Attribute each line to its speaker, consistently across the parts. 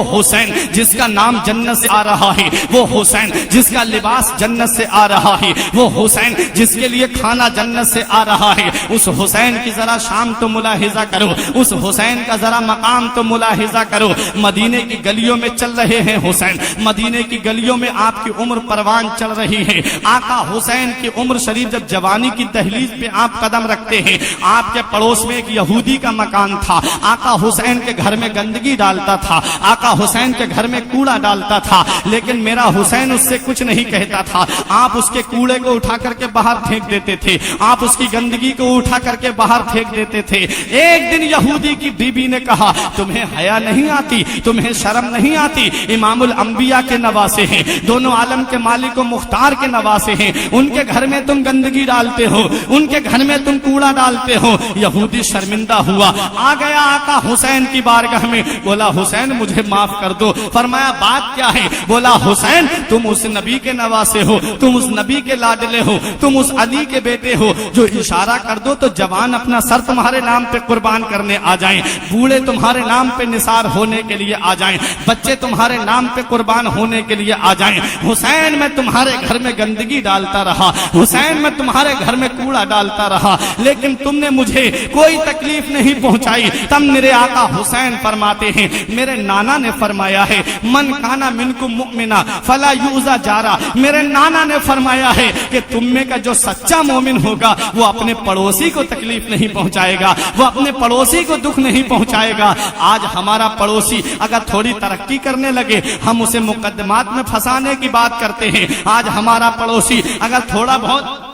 Speaker 1: وہ حسین جس کا نام جنت سے آ رہا ہے، وہ حسین جس کا لباس جنت سے آ رہا ہے، وہ حسین جس کے لیے کھانا جنت سے آ رہا ہے، اس حسین کی ذرا شام تو ملاحظہ کرو، اس حسین کا ذرا مقام تو ملاحظہ کرو۔ مدینے کی گلیوں میں چل رہے ہیں حسین، مدینے کی گلیوں میں آپ کی عمر پروان چل رہی ہے۔ آقا حسین کی عمر شریف جب جوانی کی دہلیز پہ آپ قدم رکھتے ہیں، آپ کے پڑوس میں ایک یہودی کا مکان تھا، آقا حسین کے گھر میں گندگی ڈالتا تھا، آقا حسین کے گھر میں کوڑا ڈالتا تھا، لیکن میرا حسین اس سے کچھ نہیں کہتا تھا۔ آپ اس کے کوڑے کو اٹھا کر کے باہر پھینک دیتے تھے، آپ اس کی گندگی کو اٹھا کر کے باہر پھینک دیتے تھے۔ ایک دن یہودی کی بیوی نے کہا، تمہیں حیا نہیں آتی، تمہیں شرم نہیں آتی؟ امام الانبیاء کے نواسے ہیں، دونوں عالم کے مالک و مختار کے نواسے ہیں، ان کے گھر میں تم گندگی ڈالتے ہو، ان کے گھر میں تم کوڑا ڈالتے ہو۔ یہودی شرمندہ ہوا، آ گیا آقا حسین کی بارگاہ میں، بولا حسین مجھے معاف کر دو۔ فرمایا بات کیا ہے؟ بولا حسین تم اس نبی کے نواسے ہو، تم اس نبی کے لاڈلے ہو، تم اس علی کے بیٹے ہو، جو اشارہ کر دو تو جوان اپنا سر تمہارے نام پہ قربان کرنے آ جائیں، بوڑھے تمہارے نام پہ نثار ہونے کے لیے آ جائیں، بچے تمہارے نام پہ قربان ہونے کے لیے آ جائیں۔ حسین میں تمہارے گھر میں گندگی ڈالتا رہا، حسین میں تمہارے گھر میں کوڑا ڈالتا رہا، لیکن تم نے مجھے کوئی تکلیف نہیں پہنچائی۔ تب میرے آقا حسین فرماتے ہیں، میرے نانا نے فرمایا ہے، من کانا منکم مؤمنا فلا یؤذى جارا، میرے نانا نے فرمایا ہے کہ تم میں کا جو سچا مومن ہوگا وہ اپنے پڑوسی کو تکلیف نہیں پہنچائے گا، وہ اپنے پڑوسی کو دکھ نہیں پہنچائے گا۔ آج ہمارا پڑوسی اگر تھوڑی ترقی کرنے لگے ہم اسے مقدمات میں پھنسانے کی بات کرتے ہیں، آج ہمارا پڑوسی اگر تھوڑا بہت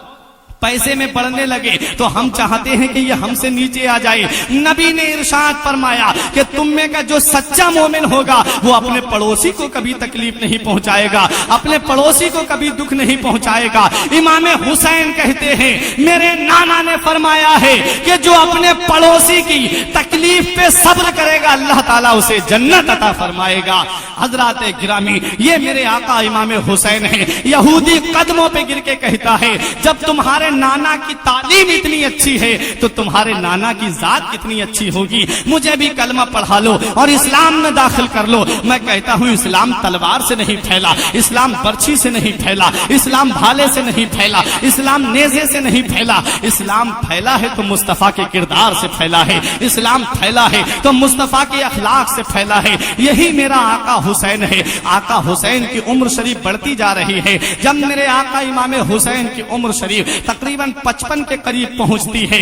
Speaker 1: پیسے میں بڑھنے لگے تو ہم چاہتے ہیں کہ یہ ہم سے نیچے آ جائے۔ نبی نے ارشاد فرمایا کہ تم میں کا جو سچا مومن ہوگا وہ اپنے پڑوسی کو کبھی تکلیف نہیں پہنچائے گا، اپنے پڑوسی کو کبھی دکھ نہیں پہنچائے گا۔ امام حسین کہتے ہیں میرے نانا نے فرمایا ہے کہ جو اپنے پڑوسی کی تکلیف پہ صبر کرے گا اللہ تعالیٰ اسے جنت عطا فرمائے گا۔ حضرات گرامی، یہ میرے آقا امام حسین ہیں۔ یہودی قدموں پہ گر کے کہتا ہے جب تمہارے نانا کی تعلیم اتنی اچھی ہے تو تمہارے نانا کی ذات کتنی اچھی ہوگی، مجھے بھی کلمہ پڑھا لو اور اسلام میں داخل کر لو۔ میں کہتا ہوں اسلام تلوار سے نہیں پھیلا، اسلام برچھی سے نہیں پھیلا، اسلام بھالے سے نہیں پھیلا، اسلام نیزے سے نہیں پھیلا، اسلام پھیلا ہے تو مصطفیٰ کے کردار سے پھیلا ہے، اسلام پھیلا ہے تو مصطفیٰ کے اخلاق سے پھیلا ہے۔ یہی میرا آقا حسین ہے۔ آقا حسین کی عمر شریف بڑھتی جا رہی ہے۔ جب میرے آقا امام حسین کی عمر شریف تقریباً 55 کے قریب پہنچتی ہے